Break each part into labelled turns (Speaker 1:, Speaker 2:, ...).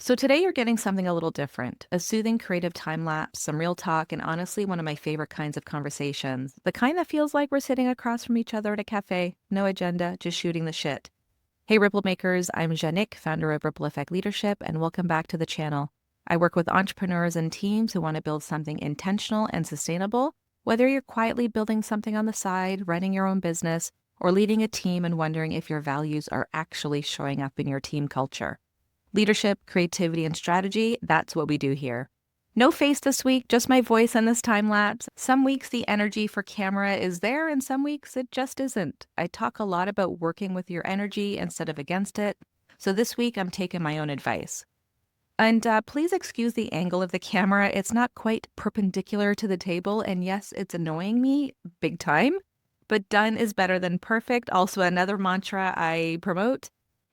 Speaker 1: So today you're getting something a little different, a soothing creative time lapse, some real talk, and honestly, one of my favorite kinds of conversations. The kind that feels like we're sitting across from each other at a cafe, no agenda, just shooting the shit. Hey, Ripple Makers, I'm Janik, founder of Ripple Effect Leadership, and welcome back to the channel. I work with entrepreneurs and teams who want to build something intentional and sustainable, whether you're quietly building something on the side, running your own business, or leading a team and wondering if your values are actually showing up in your team culture. Leadership, creativity, and strategy, that's what we do here. No face this week, just my voice and this time lapse. Some weeks the energy for camera is there, and some weeks it just isn't. I talk a lot about working with your energy instead of against it. So this week I'm taking my own advice. And please excuse the angle of the camera. It's not quite perpendicular to the table. And yes, it's annoying me big time, but done is better than perfect. Also, another mantra I promote.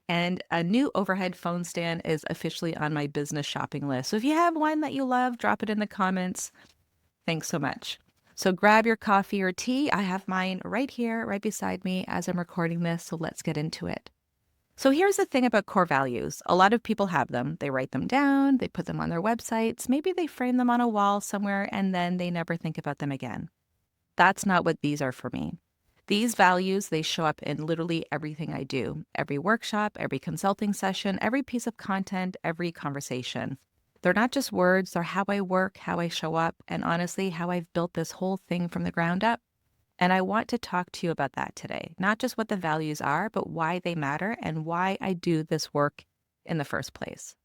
Speaker 1: And a new overhead phone stand is officially on my business shopping list. So if you have one that you love, drop it in the comments. Thanks so much. So grab your coffee or tea. I have mine right here, right beside me as I'm recording this. So let's get into it. So here's the thing about core values. A lot of people have them. They write them down, they put them on their websites, maybe they frame them on a wall somewhere, and then they never think about them again. That's not what these are for me. These values, they show up in literally everything I do, every workshop, every consulting session, every piece of content, every conversation. They're not just words, they're how I work, how I show up, and honestly, how I've built this whole thing from the ground up. And I want to talk to you about that today, not just what the values are, but why they matter and why I do this work in the first place.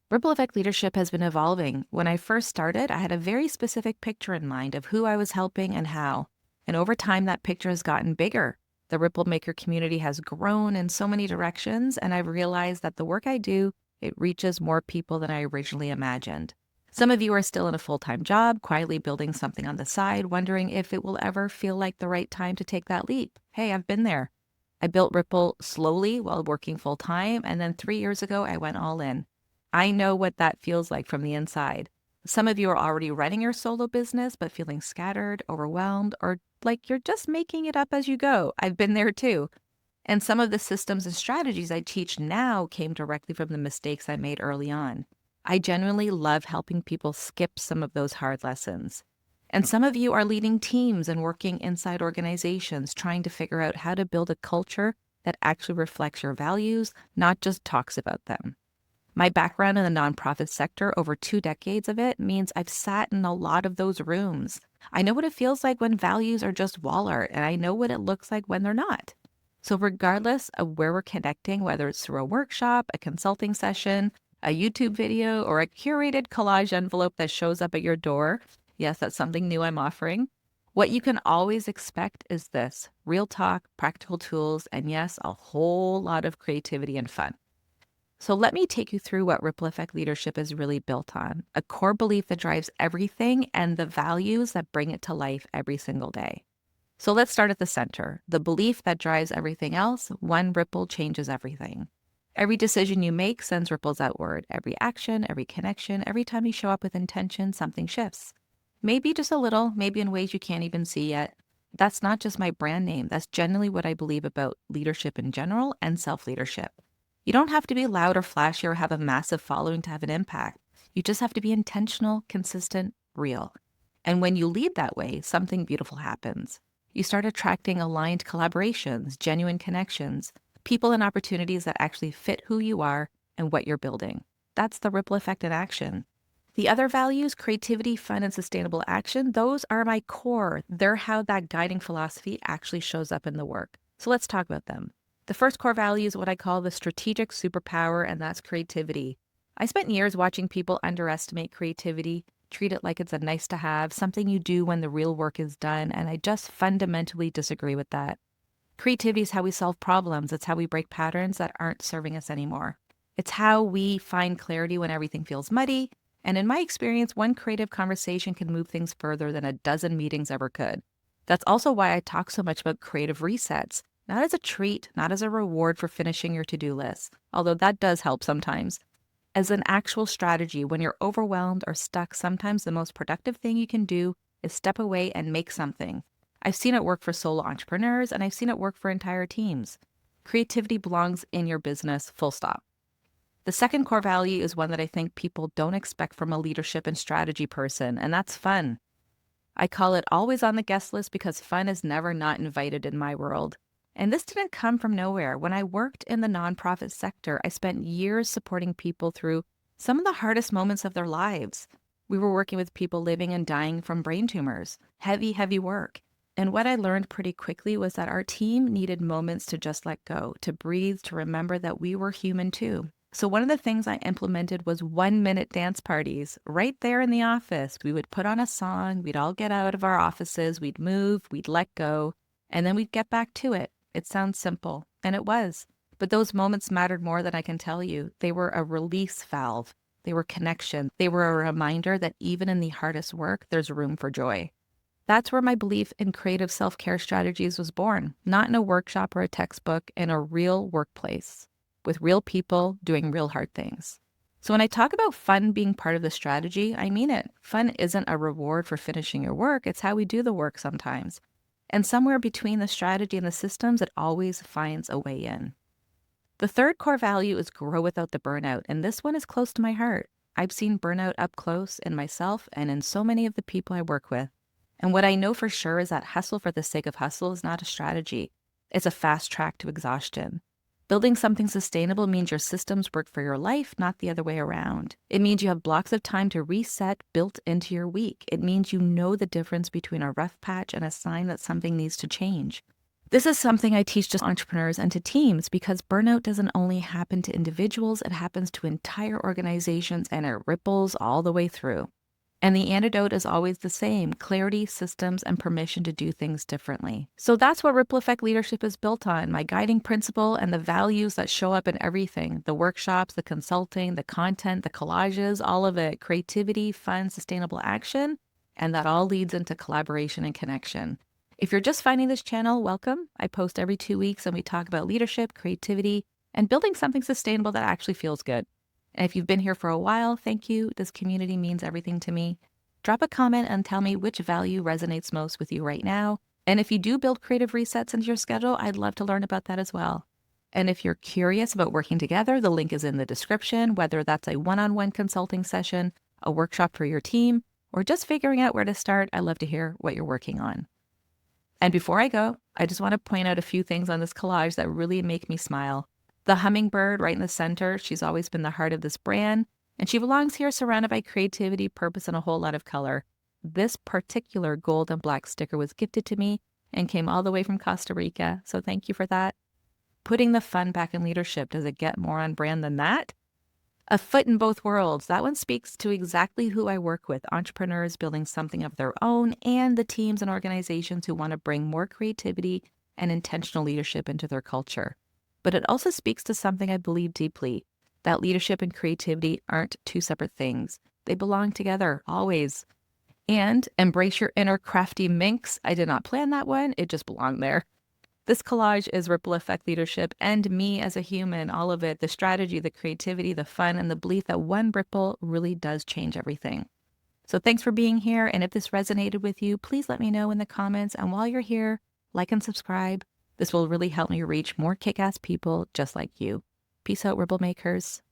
Speaker 1: Ripple Effect Leadership has been evolving. When I first started, I had a very specific picture in mind of who I was helping and how. And over time, that picture has gotten bigger. The Ripple Maker community has grown in so many directions, and I've realized that the work I do, it reaches more people than I originally imagined. Some of you are still in a full-time job, quietly building something on the side, wondering if it will ever feel like the right time to take that leap. Hey, I've been there. I built Ripple slowly while working full-time, and then 3 years ago, I went all in. I know what that feels like from the inside. Some of you are already running your solo business, but feeling scattered, overwhelmed, or like you're just making it up as you go. I've been there too. And some of the systems and strategies I teach now came directly from the mistakes I made early on. I genuinely love helping people skip some of those hard lessons. And some of you are leading teams and working inside organizations, trying to figure out how to build a culture that actually reflects your values, not just talks about them. My background in the nonprofit sector, over 2 decades of it, means I've sat in a lot of those rooms. I know what it feels like when values are just wall art, and I know what it looks like when they're not. So regardless of where we're connecting, whether it's through a workshop, a consulting session, a YouTube video, or a curated collage envelope that shows up at your door, yes, that's something new I'm offering, what you can always expect is this: real talk, practical tools, and yes, a whole lot of creativity and fun. So let me take you through what Ripple Effect Leadership is really built on, a core belief that drives everything and the values that bring it to life every single day. So let's start at the center, the belief that drives everything else. One ripple changes everything. Every decision you make sends ripples outward. Every action, every connection, every time you show up with intention, something shifts. Maybe just a little, maybe in ways you can't even see yet. That's not just my brand name. That's generally what I believe about leadership in general and self-leadership. You don't have to be loud or flashy or have a massive following to have an impact. You just have to be intentional, consistent, real. And when you lead that way, something beautiful happens. You start attracting aligned collaborations, genuine connections, people and opportunities that actually fit who you are and what you're building. That's the ripple effect in action. The other values, creativity, fun, and sustainable action, those are my core. They're how that guiding philosophy actually shows up in the work. So let's talk about them. The first core value is what I call the strategic superpower, and that's creativity. I spent years watching people underestimate creativity, treat it like it's a nice to have, something you do when the real work is done, and I just fundamentally disagree with that. Creativity is how we solve problems. It's how we break patterns that aren't serving us anymore. It's how we find clarity when everything feels muddy, and in my experience, one creative conversation can move things further than a dozen meetings ever could. That's also why I talk so much about creative resets. Not as a treat, not as a reward for finishing your to-do list, although that does help sometimes. As an actual strategy, when you're overwhelmed or stuck, sometimes the most productive thing you can do is step away and make something. I've seen it work for solo entrepreneurs, and I've seen it work for entire teams. Creativity belongs in your business, full stop. The second core value is one that I think people don't expect from a leadership and strategy person, and that's fun. I call it always on the guest list because fun is never not invited in my world. And this didn't come from nowhere. When I worked in the nonprofit sector, I spent years supporting people through some of the hardest moments of their lives. We were working with people living and dying from brain tumors, heavy, heavy work. And what I learned pretty quickly was that our team needed moments to just let go, to breathe, to remember that we were human too. So one of the things I implemented was 1-minute dance parties right there in the office. We would put on a song, we'd all get out of our offices, we'd move, we'd let go, and then we'd get back to it. It sounds simple, and it was. But those moments mattered more than I can tell you. They were a release valve. They were connection. They were a reminder that even in the hardest work, there's room for joy. That's where my belief in creative self-care strategies was born, not in a workshop or a textbook, in a real workplace with real people doing real hard things. So when I talk about fun being part of the strategy, I mean it. Fun isn't a reward for finishing your work. It's how we do the work sometimes. And somewhere between the strategy and the systems, it always finds a way in. The third core value is grow without the burnout. And this one is close to my heart. I've seen burnout up close in myself and in so many of the people I work with. And what I know for sure is that hustle for the sake of hustle is not a strategy. It's a fast track to exhaustion. Building something sustainable means your systems work for your life, not the other way around. It means you have blocks of time to reset built into your week. It means you know the difference between a rough patch and a sign that something needs to change. This is something I teach to entrepreneurs and to teams because burnout doesn't only happen to individuals, it happens to entire organizations and it ripples all the way through. And the antidote is always the same: clarity, systems, and permission to do things differently. So that's what Ripple Effect Leadership is built on: my guiding principle and the values that show up in everything: the workshops, the consulting, the content, the collages, all of it: creativity, fun, sustainable action. And that all leads into collaboration and connection. If you're just finding this channel, welcome. I post every 2 weeks and we talk about leadership, creativity, and building something sustainable that actually feels good. And if you've been here for a while, thank you. This community means everything to me. Drop a comment and tell me which value resonates most with you right now. And if you do build creative resets into your schedule, I'd love to learn about that as well. And if you're curious about working together, the link is in the description, whether that's a one-on-one consulting session, a workshop for your team, or just figuring out where to start. I'd love to hear what you're working on. And before I go, I just want to point out a few things on this collage that really make me smile. The hummingbird right in the center, she's always been the heart of this brand, and she belongs here surrounded by creativity, purpose, and a whole lot of color. This particular gold and black sticker was gifted to me and came all the way from Costa Rica, so thank you for that. Putting the fun back in leadership, does it get more on brand than that? A foot in both worlds. That one speaks to exactly who I work with: entrepreneurs building something of their own and the teams and organizations who want to bring more creativity and intentional leadership into their culture. But it also speaks to something I believe deeply, that leadership and creativity aren't two separate things. They belong together, always. And embrace your inner crafty minx. I did not plan that one. It just belonged there. This collage is Ripple Effect Leadership and me as a human, all of it: the strategy, the creativity, the fun, and the belief that one ripple really does change everything. So thanks for being here. And if this resonated with you, please let me know in the comments. And while you're here, like and subscribe. This will really help me reach more kick-ass people just like you. Peace out, Ripple Makers.